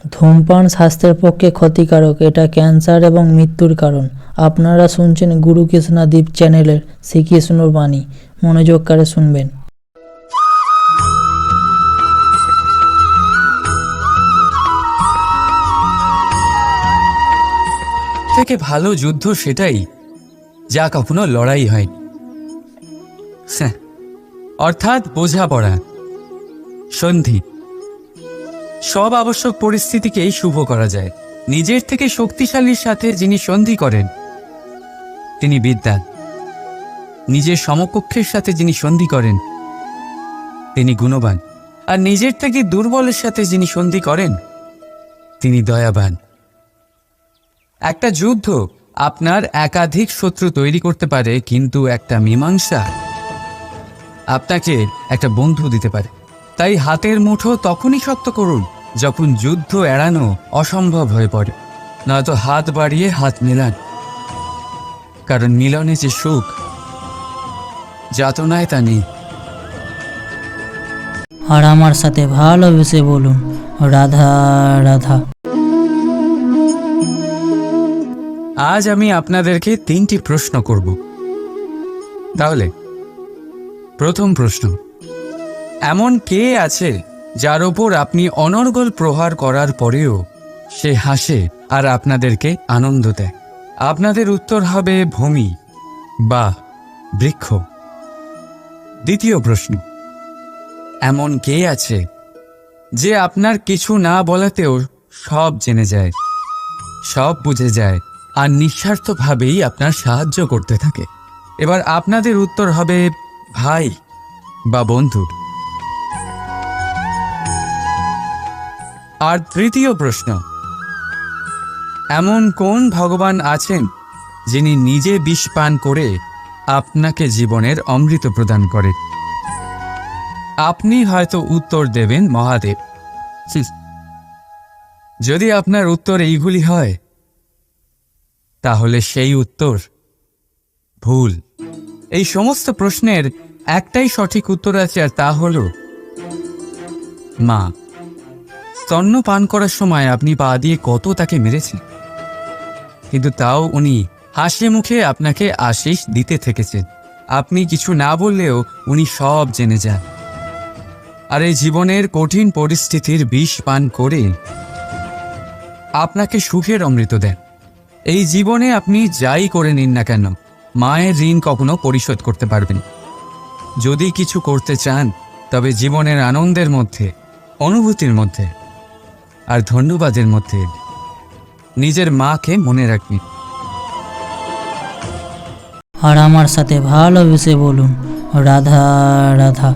ধূমপান স্বাস্থ্যের পক্ষে ক্ষতিকারক, এটা ক্যান্সার এবং মৃত্যুর কারণ। আপনারা শুনছেন গুরু কৃষ্ণাদীপ চ্যানেলের শ্রীকৃষ্ণর বাণী। মনোযোগ করে শুনবেন। থেকে ভালো যুদ্ধ সেটাই যা কখনো লড়াই হয়নি, অর্থাৎ বোঝাপড়া, সন্ধি। সব আবশ্যক পরিস্থিতিকেই শুভ করা যায়। নিজের থেকে শক্তিশালীর সাথে যিনি সন্ধি করেন তিনি বিদ্বান। নিজের সমকক্ষের সাথে যিনি সন্ধি করেন তিনি গুণবান। আর নিজের থেকে দুর্বলের সাথে যিনি সন্ধি করেন তিনি দয়াবান। একটা যুদ্ধ আপনার একাধিক শত্রু তৈরি করতে পারে, কিন্তু একটা মীমাংসা আপনাকে একটা বন্ধু দিতে পারে। তাই হাতের মুঠো তখনই শক্ত করুন যখন যুদ্ধ এড়ানো অসম্ভব হয়ে পড়ে। নয়তো হাত বাড়িয়ে হাত মেলান, কারণ মিলনে যে সুখ যাতনায় তা নেই। আর আমার সাথে ভালোবেসে বলুন, রাধা রাধা। আজ আমি আপনাদেরকে 3টি প্রশ্ন করব। তাহলে প্রথম প্রশ্ন, এমন কে আছে যার ওপর আপনি অনর্গল প্রহার করার পরেও সে হাসে আর আপনাদেরকে আনন্দ দেয়? আপনাদের উত্তর হবে ভূমি বা বৃক্ষ। দ্বিতীয় প্রশ্ন, এমন কে আছে যে আপনার কিছু না বলাতেও সব জেনে যায়, সব বুঝে যায় আর নিঃস্বার্থভাবেই আপনার সাহায্য করতে থাকে? এবার আপনাদের উত্তর হবে ভাই বা বন্ধু। আর তৃতীয় প্রশ্ন, এমন কোন ভগবান আছেন যিনি নিজে বিষ পান করে আপনাকে জীবনের অমৃত প্রদান করেন? আপনি হয়তো উত্তর দেবেন মহাদেব। যদি আপনার উত্তর এইগুলি হয় তাহলে সেই উত্তর ভুল। এই সমস্ত প্রশ্নের একটাই সঠিক উত্তর আছে, আর তা হল মা। স্তন্য পান করার সময় আপনি পা দিয়ে কত তাকে মেরেছেন, কিন্তু তাও উনি হাসি মুখে আপনাকে আশীষ দিতে থেকেছেন। আপনি কিছু না বললেও উনি সব জেনে যান, আর এই জীবনের কঠিন পরিস্থিতির বিষ পান করে আপনাকে সুখের অমৃত দেন। এই জীবনে আপনি যাই করে নিন না কেন, মায়ের ঋণ কখনো পরিশোধ করতে পারবেন। যদি কিছু করতে চান তবে জীবনের আনন্দের মধ্যে, অনুভূতির মধ্যে আর ধন্যবাদের মধ্যে নিজের মাকে মনে রাখবেন। আর আমার সাথে ভালোবেসে বলুন, রাধা রাধা।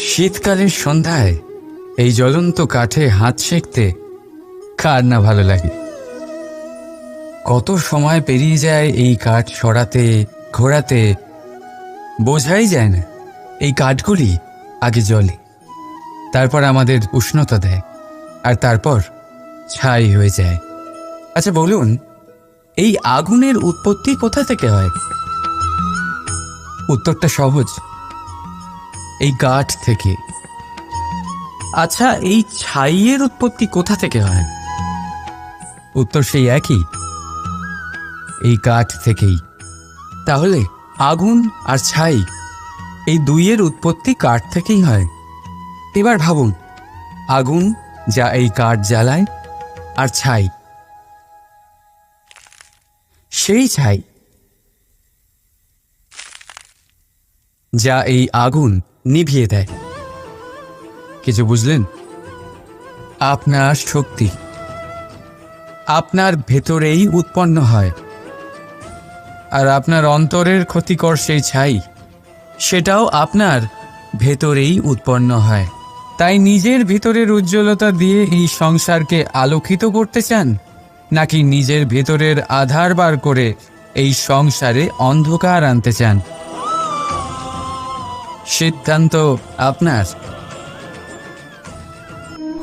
শীতকালের সন্ধ্যায় এই জ্বলন্ত কাঠে হাত সেঁকতে কার না ভালো লাগে? কত সময় পেরিয়ে যায় এই কাঠ সরাতে, ঘোরাতে, বোঝাই যায় না। এই কাঠগুলি আগে জ্বলে, তারপর আমাদের উষ্ণতা দেয়, আর তারপর ছাই হয়ে যায়। আচ্ছা বলুন, এই আগুনের উৎপত্তি কোথা থেকে হয়? উত্তরটা সহজ, এই কাঠ থেকে। আচ্ছা, এই ছাইয়ের উৎপত্তি কোথা থেকে হয়? উত্তর সেই একই, এই কাঠ থেকেই। তাহলে আগুন আর ছাই, এই দুইয়ের উৎপত্তি কাঠ থেকেই হয়। এবার ভাবুন, আগুন যা এই কাঠ জ্বালায়, আর ছাই সেই ছাই যা এই আগুন নিভিয়ে দেয়। কিছু বুঝলেন? আপনার শক্তি আপনার ভেতরেই উৎপন্ন হয়, আর আপনার অন্তরের ক্ষতিকর সেই ছাই, সেটাও আপনার ভেতরেই উৎপন্ন হয়। তাই নিজের ভিতরের উজ্জ্বলতা দিয়ে এই সংসারকে আলোকিত করতে চান, নাকি নিজের ভেতরের আধার বার করে এই সংসারে অন্ধকার আনতে চান? সিদ্ধান্ত আপনার।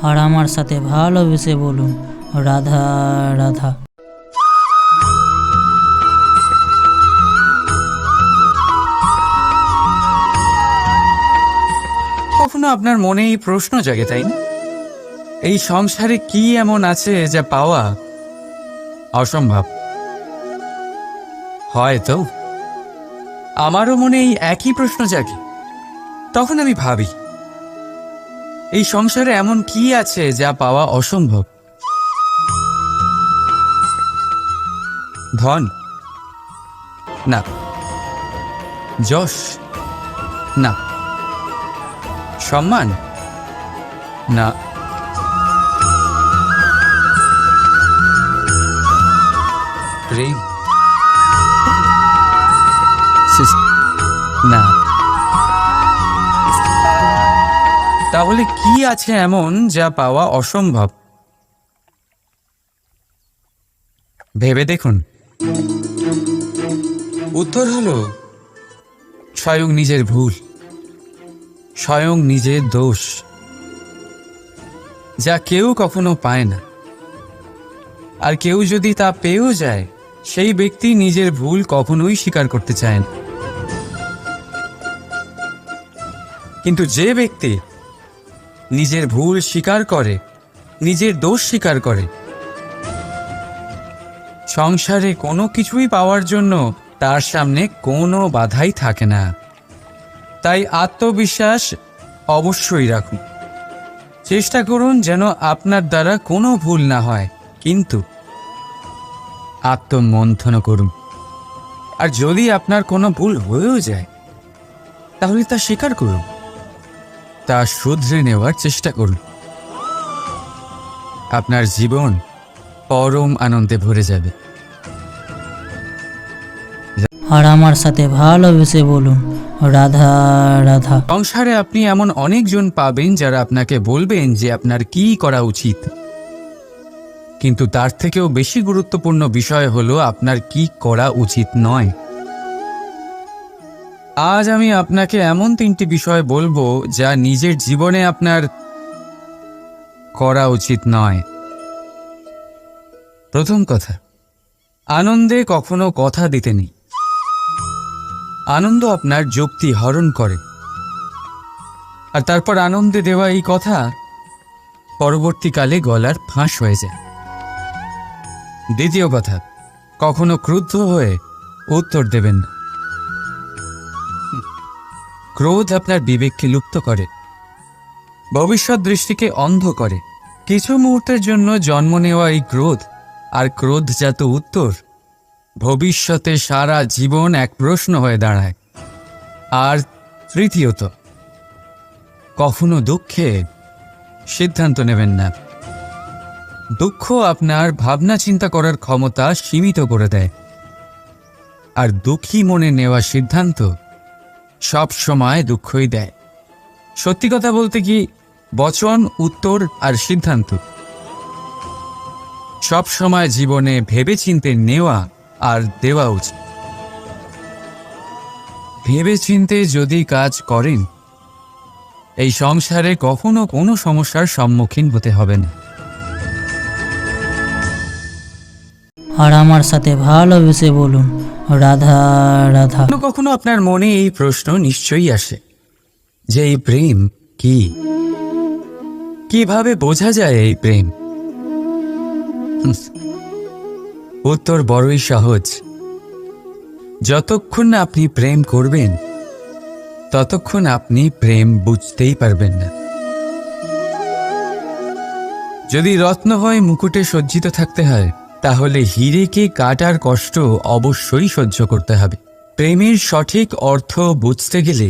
আর আমার সাথে ভালোবেসে বলুন, রাধা রাধা। কখনো আপনার মনে এই প্রশ্ন জাগে, তাই না? এই সংসারে কি এমন আছে যা পাওয়া অসম্ভব? হয়তো আমারও মনে এই একই প্রশ্ন জাগে। তখন আমি ভাবি, এই সংসারে এমন কি আছে যা পাওয়া অসম্ভব? ধন? না। যশ? না। সম্মান? না। প্রেম? না। তাহলে কি আছে এমন যা পাওয়া অসম্ভব? ভেবে দেখুন। উত্তর হলো স্বয়ং নিজের ভুল, স্বয়ং নিজের দোষ, যা কেউ কখনো পায় না। আর কেউ যদি তা পেয়েও যায়, সেই ব্যক্তি নিজের ভুল কখনোই স্বীকার করতে চায় না। কিন্তু যে ব্যক্তি নিজের ভুল স্বীকার করে, নিজের দোষ স্বীকার করে, সংসারে কোনো কিছুই পাওয়ার জন্য তার সামনে কোনো বাধাই থাকে না। তাই আত্মবিশ্বাস অবশ্যই রাখুন। চেষ্টা করুন যেন আপনার দ্বারা কোনো ভুল না হয়, কিন্তু আত্মমন্থন করুন। আর যদি আপনার কোনো ভুল হয়েও যায়, তাহলে তা স্বীকার করুন, তা শুধরে নেওয়ার চেষ্টা করুন। আপনার জীবন পরম আনন্দে ভরে যাবে। আর আমার সাথে ভালোবেসে বলুন, রাধা রাধা। সংসারে আপনি এমন অনেকজন পাবেন যারা আপনাকে বলবেন যে আপনার কি করা উচিত, কিন্তু তার থেকেও বেশি গুরুত্বপূর্ণ বিষয় হলো আপনার কি করা উচিত নয়। আজ আমি আপনাকে এমন 3টি বিষয় বলবো যা নিজের জীবনে আপনার করা উচিত নয়। প্রথম কথা, আনন্দে কখনো কথা দিতে নেই। আনন্দ আপনার যুক্তি হরণ করে, আর তারপর আনন্দে দেওয়া এই কথা পরবর্তীকালে গলার ফাঁস হয়ে যায়। দ্বিতীয় কথা, কখনো ক্রুদ্ধ হয়ে উত্তর দেবেন না। ক্রোধ আপনার বিবেককে লুপ্ত করে, ভবিষ্যৎ দৃষ্টিকে অন্ধ করে। কিছু মুহূর্তের জন্য জন্ম নেওয়া এই ক্রোধ আর ক্রোধজাত উত্তর ভবিষ্যতে সারা জীবন এক প্রশ্ন হয়ে দাঁড়ায়। আর তৃতীয়ত, কখনো দুঃখে সিদ্ধান্ত নেবেন না। দুঃখ আপনার ভাবনা চিন্তা করার ক্ষমতা সীমিত করে দেয়, আর দুঃখী মনে নেওয়া সিদ্ধান্ত সব সময় দুঃখই দেয়। সত্যি কথা বলতে কি, বচন, উত্তর আর সিদ্ধান্ত সব সময় জীবনে ভেবেচিন্তে নেওয়া আর দেওয়া উচিত। ভেবেচিন্তে যদি কাজ করেন, এই সংসারে কখনো কোনো সমস্যার সম্মুখীন হতে হবে না। আর আমার সাথে ভালোবেসে বলুন, রাধা রাধা। কখনো কখনো আপনার মনে এই প্রশ্ন নিশ্চয়ই আসে যে এই প্রেম কি, কিভাবে বোঝা যায় এই প্রেম? উত্তর বড়ই সহজ। যতক্ষণ না আপনি প্রেম করবেন, ততক্ষণ আপনি প্রেম বুঝতেই পারবেন না। যদি রত্ন হয় মুকুটে সজ্জিত থাকতে হয়, তাহলে হীরেকে কাটার কষ্ট অবশ্যই সহ্য করতে হবে। প্রেমের সঠিক অর্থ বুঝতে গেলে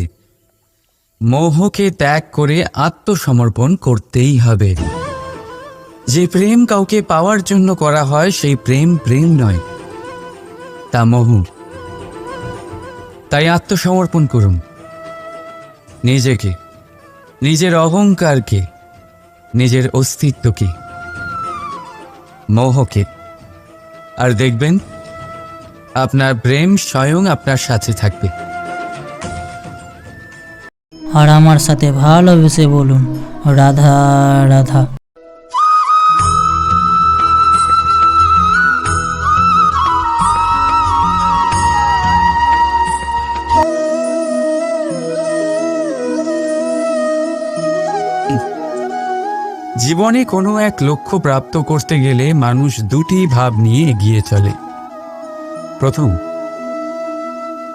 মোহকে ত্যাগ করে আত্মসমর্পণ করতেই হবে। যে প্রেম কাউকে পাওয়ার জন্য করা হয়, সেই প্রেম প্রেম নয়, তা মোহ। তাই আত্মসমর্পণ করুন। নিজেকে, নিজের অহংকারকে, নিজের অস্তিত্বকে, মোহকে, আর দেখবেন আপনার প্রেম স্বয়ং আপনার সাথে থাকবে। আর আমার সাথে ভালোবেসে বলুন, রাধা রাধা। জীবনে কোনো এক লক্ষ্য প্রাপ্ত করতে গেলে মানুষ দুটি ভাব নিয়ে এগিয়ে চলে। প্রথম,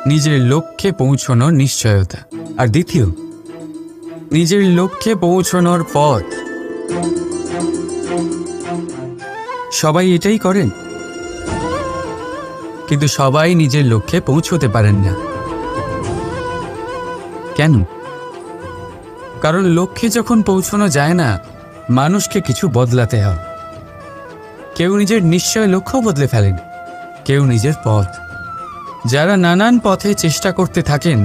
নিজের লক্ষ্যে পৌঁছানোর নিশ্চয়তা, আর দ্বিতীয়, নিজের লক্ষ্যে পৌঁছানোর পথ। সবাই এটাই করেন, কিন্তু সবাই নিজের লক্ষ্যে পৌঁছতে পারেন না। কেন? কারণ লক্ষ্যে যখন পৌঁছানো যায় না, মানুষকে কিছু বদলাতে হয়। কেউ নিজের নিশ্চয় লক্ষ্য বদলে ফেলেন, কেউ নিজের পথ। যারা নানান পথে চেষ্টা করতে থাকেন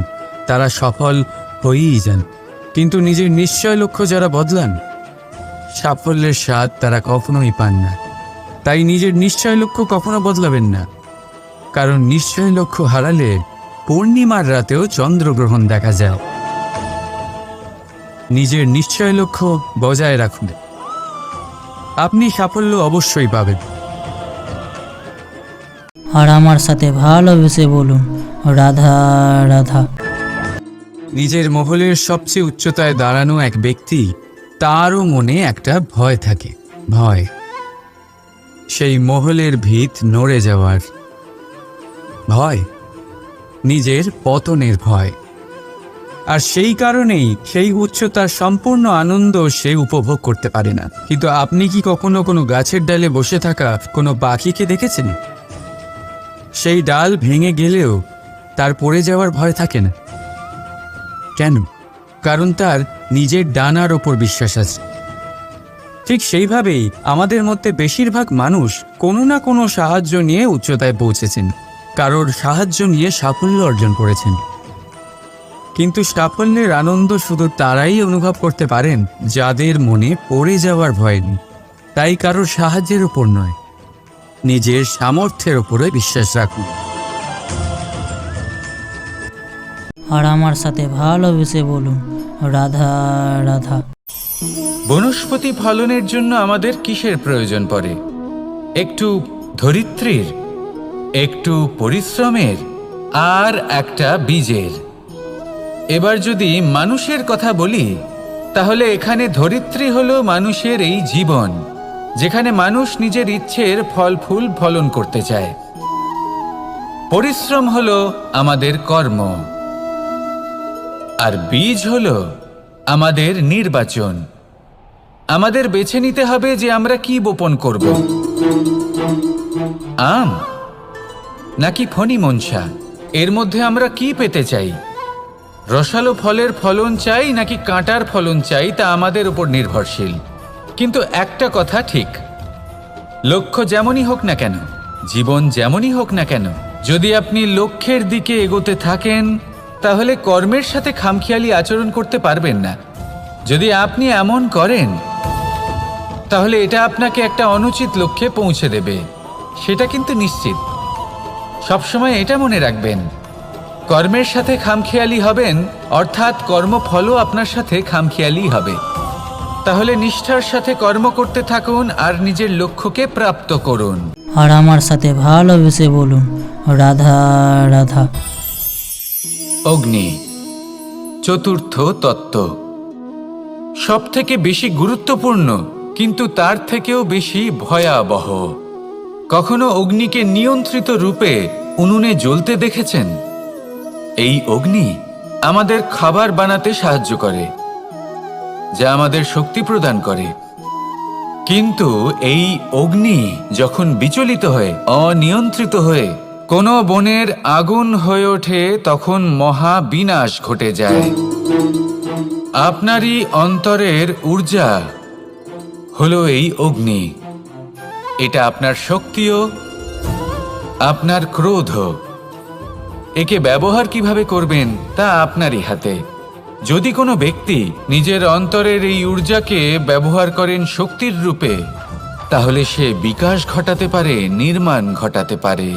তারা সফল হয়েই যান, কিন্তু নিজের নিশ্চয় লক্ষ্য যারা বদলান, সাফল্যের স্বাদ তারা কখনোই পান না। তাই নিজের নিশ্চয় লক্ষ্য কখনো বদলাবেন না, কারণ নিশ্চয় লক্ষ্য হারালে পূর্ণিমার রাতেও চন্দ্রগ্রহণ দেখা যায়। নিজের নিশ্চয় লক্ষ্য বজায় রাখুন, আপনি সাফল্য অবশ্যই পাবেন। আর আমার সাথে ভালোবেসে বলুন, রাধা রাধা। নিজের মহলের সবচেয়ে উচ্চতায় দাঁড়ানো এক ব্যক্তি, তারও মনে একটা ভয় থাকে। ভয়, সেই মহলের ভিত নড়ে যাওয়ার ভয়, নিজের পতনের ভয়। আর সেই কারণেই সেই উচ্চতার সম্পূর্ণ আনন্দ সে উপভোগ করতে পারে না। কিন্তু আপনি কি কখনো কোনো গাছের ডালে বসে থাকা কোনো পাখিকে দেখেছেন? সেই ডাল ভেঙে গেলেও তার পড়ে যাওয়ার ভয় থাকে না। কেন? কারণ তার নিজের ডানার ওপর বিশ্বাস আছে। ঠিক সেইভাবেই আমাদের মধ্যে বেশিরভাগ মানুষ কোনো না কোনো সাহায্য নিয়ে উচ্চতায় পৌঁছেছেন, কারোর সাহায্য নিয়ে সাফল্য অর্জন করেছেন। কিন্তু সাফল্যের আনন্দ শুধু তারাই অনুভব করতে পারেন যাদের মনে পড়ে যাওয়ার ভয় নেই। তাই কারোর সাহায্যের উপর নয়, নিজের সামর্থ্যের উপরে বিশ্বাস রাখুন। আর আমার সাথে ভালোবেসে বলুন, রাধা রাধা। বনস্পতি ফলনের জন্য আমাদের কিসের প্রয়োজন পড়ে? একটু ধরিত্রীর, একটু পরিশ্রমের, আর একটা বীজের। এবার যদি মানুষের কথা বলি, তাহলে এখানে ধরিত্রী হলো মানুষের এই জীবন, যেখানে মানুষ নিজের ইচ্ছের ফল ফুল ফলন করতে চায়। পরিশ্রম হলো আমাদের কর্ম, আর বীজ হলো আমাদের নির্বাচন। আমাদের বেছে নিতে হবে যে আমরা কি বপন করব, আম নাকি ফণি মনসা। এর মধ্যে আমরা কি পেতে চাই? রসালো ফলের ফলন চাই নাকি কাঁটার ফলন চাই, তা আমাদের উপর নির্ভরশীল। কিন্তু একটা কথা ঠিক, লক্ষ্য যেমনই হোক না কেন, জীবন যেমনই হোক না কেন, যদি আপনি লক্ষ্যের দিকে এগোতে থাকেন তাহলে কর্মের সাথে খামখেয়ালি আচরণ করতে পারবেন না। যদি আপনি এমন করেন তাহলে এটা আপনাকে একটা অনুচিত লক্ষ্যে পৌঁছে দেবে, সেটা কিন্তু নিশ্চিত। সবসময় এটা মনে রাখবেন, কর্মের সাথে খামখেয়ালি হবেন, অর্থাৎ কর্মফলও আপনার সাথে খামখেয়ালি হবে। তাহলে নিষ্ঠার সাথে কর্ম করতে থাকুন আর নিজের লক্ষ্যকে প্রাপ্ত করুন। আর আমার সাথে ভালোবেসে বলুন, রাধা রাধা। অগ্নি, চতুর্থ তত্ত্ব, সব থেকে বেশি গুরুত্বপূর্ণ, কিন্তু তার থেকেও বেশি ভয়াবহ। কখনো অগ্নিকে নিয়ন্ত্রিত রূপে উনুনে জ্বলতে দেখেছেন? এই অগ্নি আমাদের খাবার বানাতে সাহায্য করে, যা আমাদের শক্তি প্রদান করে। কিন্তু এই অগ্নি যখন বিচলিত হয়ে, অনিয়ন্ত্রিত হয়ে কোনো বনের আগুন হয়ে ওঠে, তখন মহা বিনাশ ঘটে যায়। আপনারই অন্তরের ঊর্জা হলো এই অগ্নি। এটা আপনার শক্তিও, আপনার ক্রোধও। একে ব্যবহার কিভাবে করবেন তা আপনারই হাতে। যদি কোনো ব্যক্তি নিজের অন্তরের এই ঊর্জাকে ব্যবহার করেন শক্তির রূপে, তাহলে সে বিকাশ ঘটাতে পারে, নির্মাণ ঘটাতে পারে।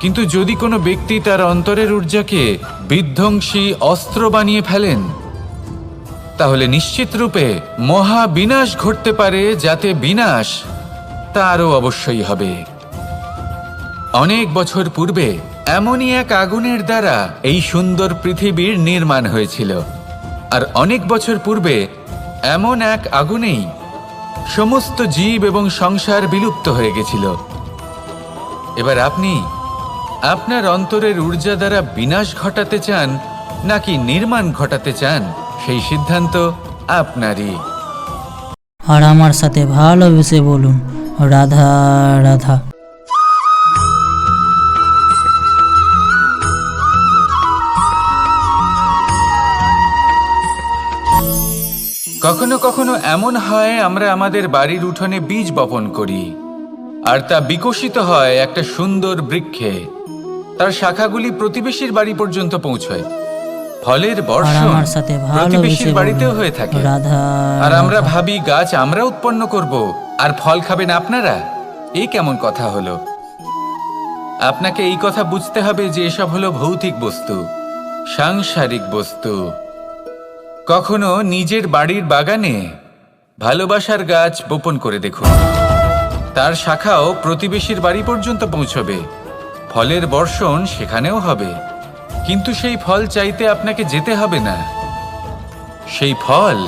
কিন্তু যদি কোনো ব্যক্তি তার অন্তরের ঊর্জাকে বিধ্বংসী অস্ত্র বানিয়ে ফেলেন, তাহলে নিশ্চিত রূপে মহা বিনাশ ঘটতে পারে, যাতে বিনাশ তারও অবশ্যই হবে। অনেক বছর পূর্বে এমনই এক আগুনের দ্বারা এই সুন্দর পৃথিবীর নির্মাণ হয়েছিল। আর অনেক বছর পূর্বে এমন এক আগুনেই সমস্ত জীব এবং সংসার বিলুপ্ত হয়ে গেছিল। এবার আপনি আপনার অন্তরের ঊর্জা দ্বারা বিনাশ ঘটাতে চান নাকি নির্মাণ ঘটাতে চান, সেই সিদ্ধান্ত আপনারই। আর আমার সাথে ভালোবেসে বলুন, রাধা রাধা। কখনো কখনো এমন হয় আমরা আমাদের বাড়ির উঠোনে বীজ বপন করি, আর তা বিকশিত হয় একটা সুন্দর বৃক্ষে। তার শাখাগুলি প্রতিবেশীর বাড়ি পর্যন্ত পৌঁছয়। ফলের আর বর্ষণ আমার সাথে প্রতিবেশীর ভালোবেসে বাড়িতেও বলুন, হয়ে থাকে। রাধা আর আমরা রাধা। ভাবি গাছ আমরা উৎপন্ন করব আর ফল খাবেন আপনারা। এই কেমন কথা হলো? আপনাকে এই কথা বুঝতে হবে যে এসব হলো ভৌতিক বস্তু, সাংসারিক বস্তু। কখনো নিজের বাড়ির বাগানে ভালোবাসার গাছ বপন করে দেখুন। তার শাখাও প্রতিবেশীর বাড়ি পর্যন্ত পৌঁছবে, ফলের বর্ষণ সেখানেও হবে। কিন্তু সেই ফল চাইতে আপনাকে যেতে হবে না, সেই ফল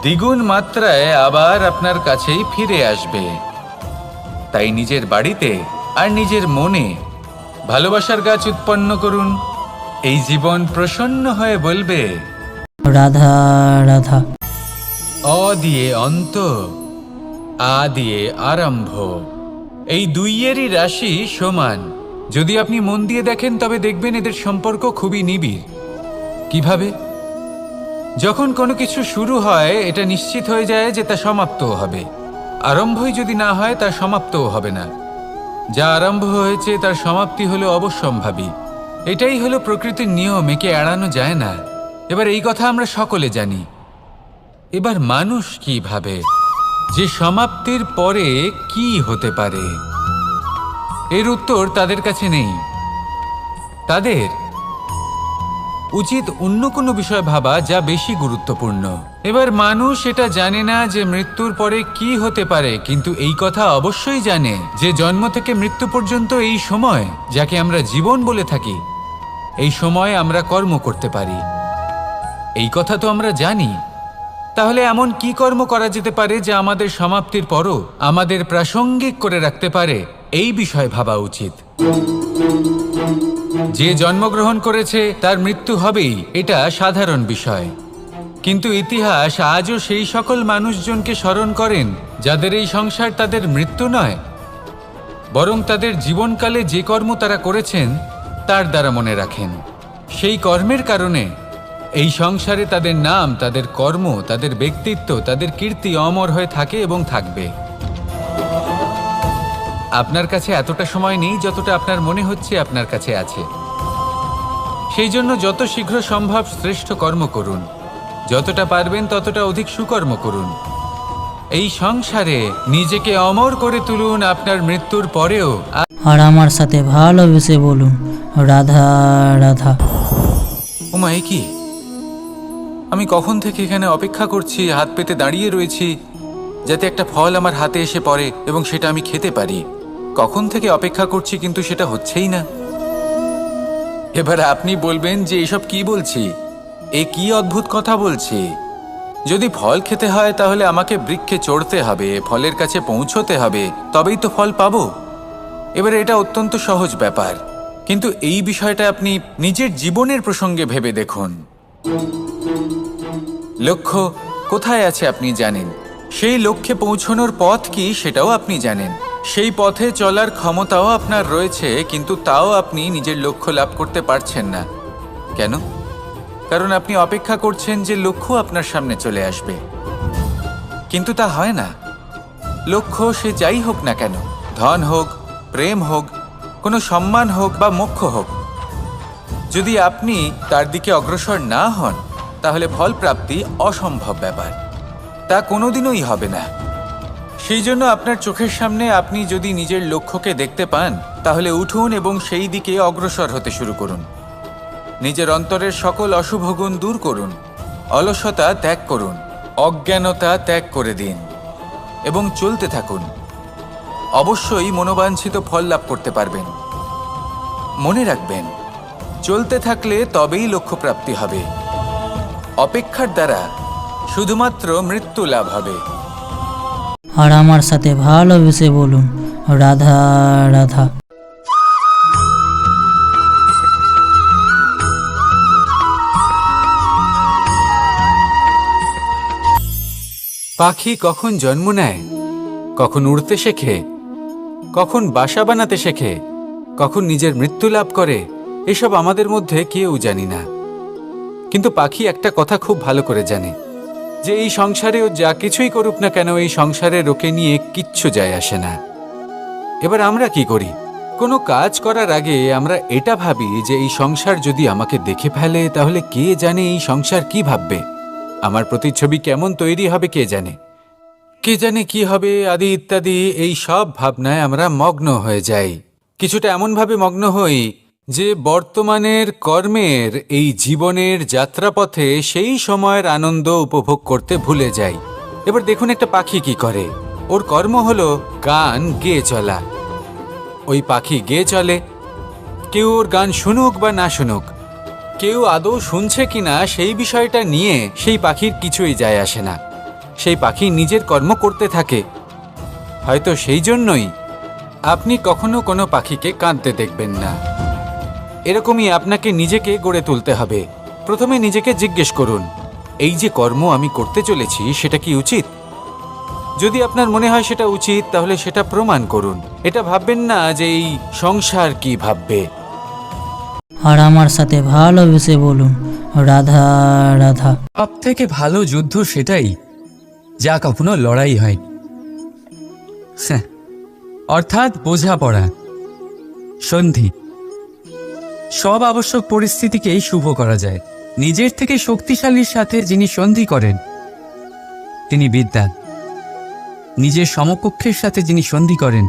দ্বিগুণ মাত্রায় আবার আপনার কাছেই ফিরে আসবে। তাই নিজের বাড়িতে আর নিজের মনে ভালোবাসার গাছ উৎপন্ন করুন। এই জীবন প্রসন্ন হয়ে বলবে, রাধা রাধা। অ দিয়ে অন্ত, আ দিয়ে আরম্ভ। এই দুইয়েরই রাশি সমান। যদি আপনি মন দিয়ে দেখেন তবে দেখবেন এদের সম্পর্ক খুবই নিবিড়। কিভাবে? যখন কোনো কিছু শুরু হয় এটা নিশ্চিত হয়ে যায় যে তা সমাপ্তও হবে। আরম্ভই যদি না হয় তার সমাপ্তও হবে না। যা আরম্ভ হয়েছে তার সমাপ্তি হলো অবশ্যম্ভাবী। এটাই হলো প্রকৃতির নিয়ম, একে এড়ানো যায় না। এবার এই কথা আমরা সকলে জানি। এবার মানুষ কি ভাবে যে সমাপ্তির পরে কি হতে পারে, এর উত্তর তাদের কাছে নেই। তাদের উচিত অন্য কোনো বিষয় ভাবা যা বেশি গুরুত্বপূর্ণ। এবার মানুষ এটা জানে না যে মৃত্যুর পরে কি হতে পারে, কিন্তু এই কথা অবশ্যই জানে যে জন্ম থেকে মৃত্যু পর্যন্ত এই সময়, যাকে আমরা জীবন বলে থাকি, এই সময় আমরা কর্ম করতে পারি। এই কথা তো আমরা জানি। তাহলে এমন কি কর্ম করা যেতে পারে যা আমাদের সমাপ্তির পরও আমাদের প্রাসঙ্গিক করে রাখতে পারে, এই বিষয়ে ভাবা উচিত। যে জন্মগ্রহণ করেছে তার মৃত্যু হবেই, এটা সাধারণ বিষয়। কিন্তু ইতিহাস আজও সেই সকল মানুষজনকে স্মরণ করেন যাদের এই সংসার তাদের মৃত্যু নয়, বরং তাদের জীবনকালে যে কর্ম তারা করেছেন তার দ্বারা মনে রাখেন। সেই কর্মের কারণে এই সংসারে তাদের নাম, তাদের কর্ম, তাদের ব্যক্তিত্ব, তাদের কীর্তি অমর হয়ে থাকে এবং থাকবে। আপনার কাছে এতটা সময় নেই যতটা আপনার মনে হচ্ছে আপনার কাছে আছে। সেই জন্য যত শীঘ্র সম্ভব শ্রেষ্ঠ কর্ম করুন, যতটা পারবেন ততটা অধিক সুকর্ম করুন। এই সংসারে নিজেকে অমর করে তুলুন আপনার মৃত্যুর পরেও। আর আমার সাথে ভালোবেসে বলুন, রাধা রাধা। ওমা, এ কি? আমি কখন থেকে এখানে অপেক্ষা করছি, হাত পেতে দাঁড়িয়ে রয়েছি যাতে একটা ফল আমার হাতে এসে পড়ে এবং সেটা আমি খেতে পারি। কখন থেকে অপেক্ষা করছি, কিন্তু সেটা হচ্ছেই না। এবার আপনি বলবেন যে এসব কি বলছি, এ কি অদ্ভুত কথা বলছি। যদি ফল খেতে হয় তাহলে আমাকে বৃক্ষে চড়তে হবে, ফলের কাছে পৌঁছতে হবে, তবেই তো ফল পাবো। এবার এটা অত্যন্ত সহজ ব্যাপার, কিন্তু এই বিষয়টা আপনি নিজের জীবনের প্রসঙ্গে ভেবে দেখুন। লক্ষ্য কোথায় আছে আপনি জানেন, সেই লক্ষ্যে পৌঁছানোর পথ কি সেটাও আপনি জানেন, সেই পথে চলার ক্ষমতাও আপনার রয়েছে, কিন্তু তাও আপনি নিজের লক্ষ্য লাভ করতে পারছেন না। কেন? কারণ আপনি অপেক্ষা করছেন যে লক্ষ্য আপনার সামনে চলে আসবে, কিন্তু তা হয় না। লক্ষ্য সে যাই হোক না কেন, ধন হোক, প্রেম হোক, কোনো সম্মান হোক বা মোক্ষ হোক, যদি আপনি তার দিকে অগ্রসর না হন তাহলে ফল প্রাপ্তি অসম্ভব ব্যাপার, তা কোনোদিনই হবে না। সেই জন্য আপনার চোখের সামনে আপনি যদি নিজের লক্ষ্যকে দেখতে পান তাহলে উঠুন এবং সেই দিকে অগ্রসর হতে শুরু করুন। নিজের অন্তরের সকল অশুভ গুণ দূর করুন, অলসতা ত্যাগ করুন, অজ্ঞানতা ত্যাগ করে দিন এবং চলতে থাকুন। অবশ্যই মনোবাঞ্ছিত ফল লাভ করতে পারবেন। মনে রাখবেন, চলতে থাকলে তবেই লক্ষ্য প্রাপ্তি হবে। অপেক্ষার দ্বারা শুধুমাত্র মৃত্যু লাভ হবে। আর আমার সাথে ভালোবেসে বলুন রাধা রাধা। পাখি কখন জন্ম নেয়, কখন উড়তে শেখে, কখন বাসা বানাতে শেখে, কখন নিজের মৃত্যু লাভ করে, এসব আমাদের মধ্যে কেউ জানি না। কিন্তু পাখি একটা কথা খুব ভালো করে জানে, যে এই সংসারে ও যা কিছুই করুক না কেন, এই সংসারের ওকে নিয়ে কিচ্ছু যায় আসে না। এবার আমরা কি করি? কোনো কাজ করার আগে আমরা এটা ভাবি যে এই সংসার যদি আমাকে দেখে ফেলে তাহলে কে জানে এই সংসার কি ভাববে, আমার প্রতিচ্ছবি কেমন তৈরি হবে কে জানে, কে জানে কি হবে আদি ইত্যাদি। এই সব ভাবনায় আমরা মগ্ন হয়ে যাই, কিছুটা এমনভাবে মগ্ন হই যে বর্তমানের কর্মের এই জীবনের যাত্রাপথে সেই সময়ের আনন্দ উপভোগ করতে ভুলে যাই। এবার দেখুন একটা পাখি কি করে, ওর কর্ম হলো গান গেয়ে চলা। ওই পাখি গেয়ে চলে, কেউ ওর গান শুনুক বা না শুনুক, কেউ আদৌ শুনছে কিনা সেই বিষয়টা নিয়ে সেই পাখির কিছুই যায় আসে না। সেই পাখি নিজের কর্ম করতে থাকে। হয়তো সেই জন্যই আপনি কখনো কোনো পাখিকে কাঁদতে দেখবেন না। এরকমই আপনাকে নিজেকে গড়ে তুলতে হবে। প্রথমে নিজেকে জিজ্ঞেস করুন, এই যে কর্ম আমি করতে চলেছি সেটা কি উচিত? যদি আপনার মনে হয় সেটা উচিত, তাহলে সেটা প্রমাণ করুন। এটা ভাববেন না যে এই সংসার কি ভাববে। আর আমার সাথে ভালোবেসে বলুন রাধা রাধা। সব থেকে ভালো যুদ্ধ সেটাই যা কখনো লড়াই হয়, অর্থাৎ বোঝাপড়া, সন্ধি। সব আবশ্যক পরিস্থিতিকেই শুভ করা যায়। নিজের থেকে শক্তিশালীর সাথে যিনি সন্ধি করেন তিনি বিদ্বান। নিজের সমকক্ষের সাথে যিনি সন্ধি করেন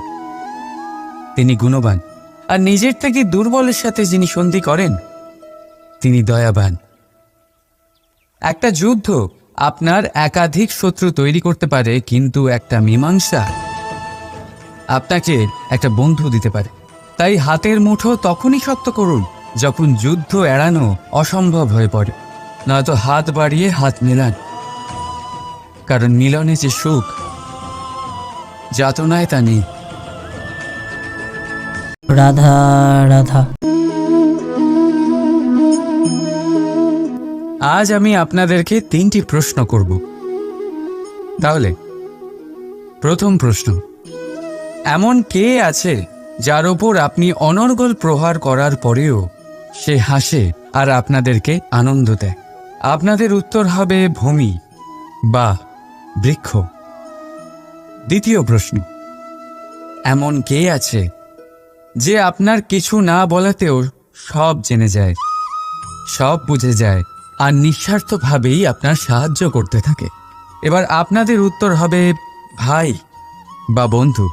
তিনি গুণবান। আর নিজের থেকে দুর্বলের সাথে যিনি সন্ধি করেন তিনি দয়াবান। একটা যুদ্ধ আপনার একাধিক শত্রু তৈরি করতে পারে, কিন্তু একটা মীমাংসা আপনাকে একটা বন্ধু দিতে পারে। তাই হাতের মুঠো তখনই শক্ত করুন যখন যুদ্ধ এড়ানো অসম্ভব হয়ে পড়ে, নয়তো হাত বাড়িয়ে হাত মেলান। কারণ মিলনে যে সুখ, যাতনায় তা নেই। রাধা রাধা। আজ আমি আপনাদেরকে 3টি প্রশ্ন করব। তাহলে প্রথম প্রশ্ন, এমন কে আছে যার ওপর আপনি অনর্গল প্রহার করার পরেও সে হাসে আর আপনাদেরকে আনন্দ দেয়? আপনাদের উত্তর হবে ভূমি বা বৃক্ষ। দ্বিতীয় প্রশ্ন, এমন কে আছে যে আপনার কিছু না বলাতেও সব জেনে যায়, সব বুঝে যায় আর নিঃস্বার্থভাবেই আপনার সাহায্য করতে থাকে? এবার আপনাদের উত্তর হবে ভাই বা বন্ধু।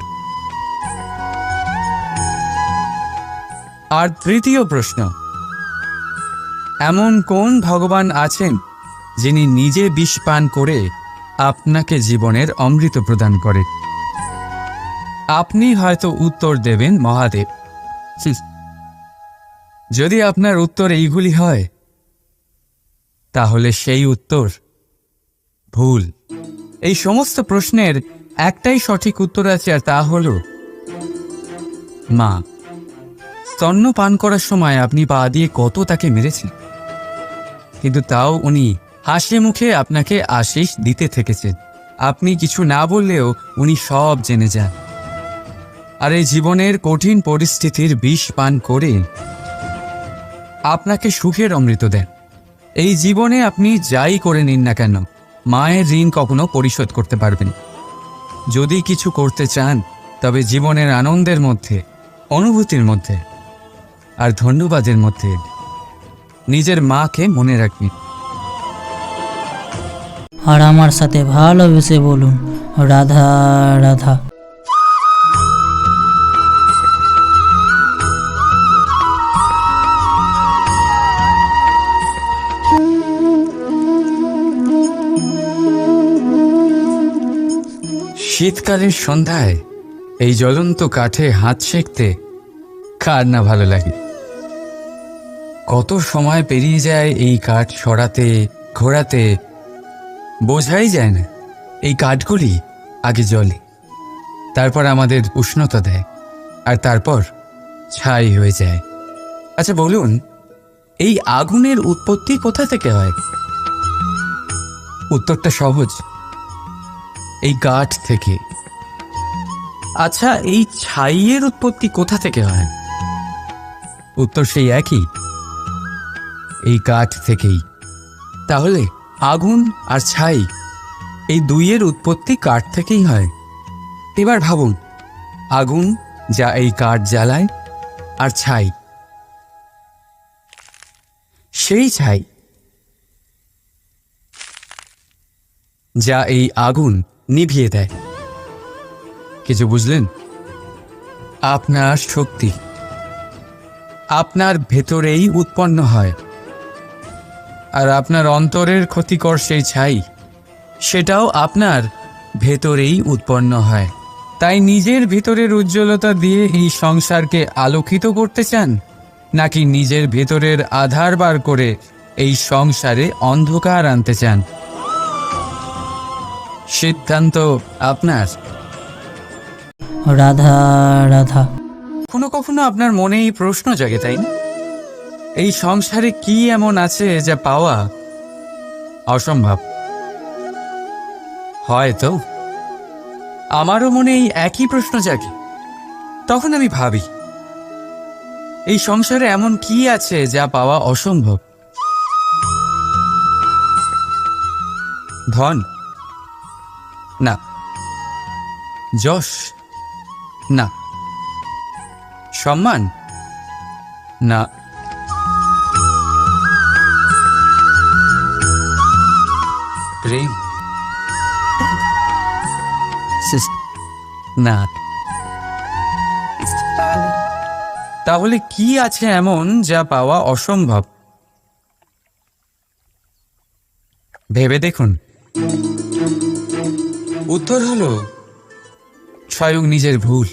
আর তৃতীয় প্রশ্ন, এমন কোন ভগবান আছেন যিনি নিজে বিষ পান করে আপনাকে জীবনের অমৃত প্রদান করে? আপনি হয়তো উত্তর দেবেন মহাদেব। যদি আপনার উত্তর এইগুলি হয় তাহলে সেই উত্তর ভুল। এই সমস্ত প্রশ্নের একটাই সঠিক উত্তর আছে, আর তা হল মা। স্তন্য পান করার সময় আপনি পা দিয়ে কত তাকে মেরেছেন, কিন্তু তাও উনি হাসি মুখে আপনাকে আশীষ দিতে থেকেছেন। আপনি কিছু না বললেও উনি সব জেনে যান। আর এই জীবনের কঠিন পরিস্থিতির বিষ পান করে আপনাকে সুখের অমৃত দেন। এই জীবনে আপনি যাই করে নিন না কেন, মায়ের ঋণ কখনো পরিশোধ করতে পারবেন। যদি কিছু করতে চান তবে জীবনের আনন্দের মধ্যে, অনুভূতির মধ্যে আর ধন্যবাদের মধ্যে নিজের মাকে মনে রাখবেন। আর আমার সাথে ভালোবেসে বলুন রাধা রাধা। শীতকালের সন্ধ্যায় এই জ্বলন্ত কাঠে হাত সেঁকতে কার না ভালো লাগে? কত সময় পেরিয়ে যায় এই কাঠ সরাতে, ঘোরাতে, বোঝাই যায় না এই কাঠগুলি আগে জ্বলে, তারপর আমাদের উষ্ণতা দেয়, আর তারপর ছাই হয়ে যায়। আচ্ছা বলুন, এই আগুনের উৎপত্তি কোথা থেকে হয়? উত্তরটা সহজ, এই কাঠ থেকে। আচ্ছা, এই ছাইয়ের উৎপত্তি কোথা থেকে হয়? উত্তর সেই একই, এই কাঠ থেকেই। তাহলে আগুন আর ছাই, এই দুইয়ের উৎপত্তি কাঠ থেকেই হয়। এবার ভাবুন, আগুন যা এই কাঠ জ্বালায়, আর ছাই সেই ছাই যা এই আগুন নিভিয়ে দেয়। কিছু বুঝলেন? আপনার শক্তি আপনার ভেতরেই উৎপন্ন হয়, আর আপনার অন্তরের ক্ষতিকর সেই ছাই, সেটাও আপনার ভেতরেই উৎপন্ন হয়। তাই নিজের ভিতরের উজ্জ্বলতা দিয়ে এই সংসারকে আলোকিত করতে চান, নাকি নিজের ভেতরের আধার বার করে এই সংসারে অন্ধকার আনতে চান? সিদ্ধান্ত আপনার। রাধা রাধা। কখনো কখনো আপনার মনে এই প্রশ্ন জাগে, তাই না? এই সংসারে কি এমন আছে যা পাওয়া অসম্ভব? হয়তো আমারও মনে এই একই প্রশ্ন জাগে। তখন আমি ভাবি, এই সংসারে এমন কি আছে যা পাওয়া অসম্ভব? ধন? না। যশ? না। সম্মান? না। প্রেম? না। তাহলে কি আছে এমন যা পাওয়া অসম্ভব? ভেবে দেখুন। উত্তর হলো স্বয়ং নিজের ভুল,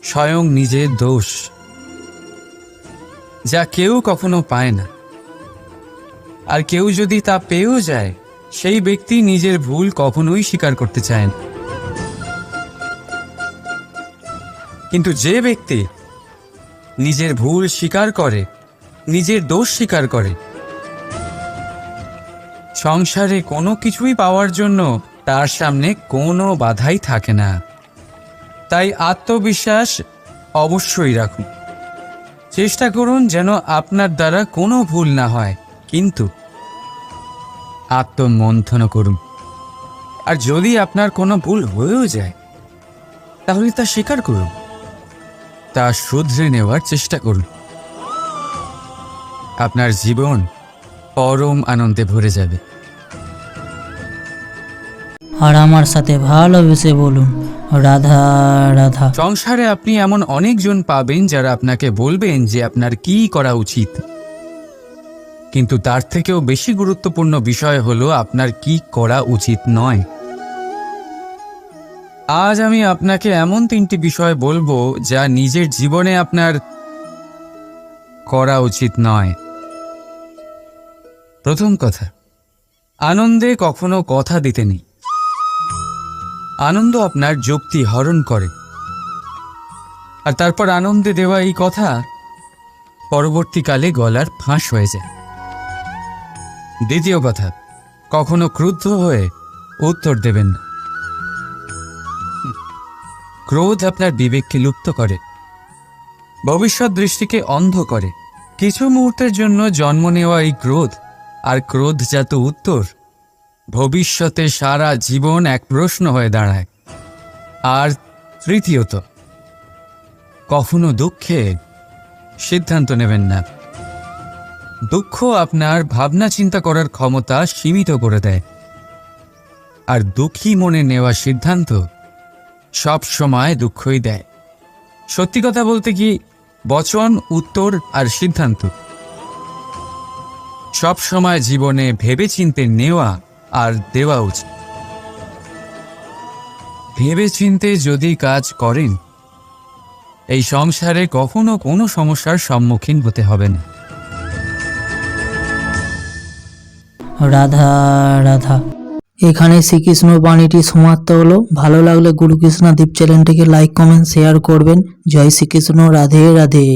স্বয়ং নিজের দোষ, যা কেউ কখনো পায় না। আর কেউ যদি তা পেয়েও যায়, সেই ব্যক্তি নিজের ভুল কখনোই স্বীকার করতে চায় না। কিন্তু যে ব্যক্তি নিজের ভুল স্বীকার করে, নিজের দোষ স্বীকার করে, সংসারে কোনো কিছুই পাওয়ার জন্য তার সামনে কোনো বাধাই থাকে না। তাই আত্মবিশ্বাস অবশ্যই রাখুন। চেষ্টা করুন যেন আপনার দ্বারা কোনো ভুল না হয়, কিন্তু আত্মমন্থন করুন। আর যদি আপনার কোনো ভুল হয়েও যায়, তাহলে তা স্বীকার করুন, তা শুধরে নেওয়ার চেষ্টা করুন। আপনার জীবন পরম আনন্দে ভরে যাবে। আর আমার সাথে ভালোবেসে বলুন, রাধা রাধা। সংসারে আপনি এমন অনেকজন পাবেন যারা আপনাকে বলবেন যে আপনার কি করা উচিত, কিন্তু তার থেকেও বেশি গুরুত্বপূর্ণ বিষয় হলো আপনার কি করা উচিত নয়। আজ আমি আপনাকে এমন 3টি বিষয় বলবো যা নিজের জীবনে আপনার করা উচিত নয়। প্রথম কথা, আনন্দে কখনো কথা দিতে নেই। আনন্দ আপনার যুক্তি হরণ করে, আর তারপর আনন্দে দেওয়া এই কথা পরবর্তীকালে গলার ফাঁস হয়ে যায়। দ্বিতীয় কথা, কখনো ক্রুদ্ধ হয়ে উত্তর দেবেন না। ক্রোধ আপনার বিবেককে লুপ্ত করে, ভবিষ্যৎ দৃষ্টিকে অন্ধ করে। কিছু মুহূর্তের জন্য জন্ম নেওয়া এই ক্রোধ আর ক্রোধজাত উত্তর ভবিষ্যতে সারা জীবন এক প্রশ্ন হয়ে দাঁড়ায়। আর তৃতীয়ত, কখনো দুঃখে সিদ্ধান্ত নেবেন না। দুঃখ আপনার ভাবনা চিন্তা করার ক্ষমতা সীমিত করে দেয়, আর দুঃখী মনে নেওয়া সিদ্ধান্ত সব সময় দুঃখই দেয়। সত্যি কথা বলতে কি, বচন, উত্তর আর সিদ্ধান্ত সব সময় জীবনে ভেবেচিন্তে নেওয়া আর দেওয়া উচিত। ভেবেচিন্তে যদি কাজ করেন, এই সংসারে কখনো কোনো সমস্যার সম্মুখীন হতে হবে না। রাধা রাধা। এখানে শ্রীকৃষ্ণ বাণীটি সমাপ্ত হলো। ভালো লাগলে গুরুকৃষ্ণা দীপ চ্যানেলটিকে লাইক কমেন্ট শেয়ার করবেন। জয় শ্রীকৃষ্ণ, রাধে রাধে।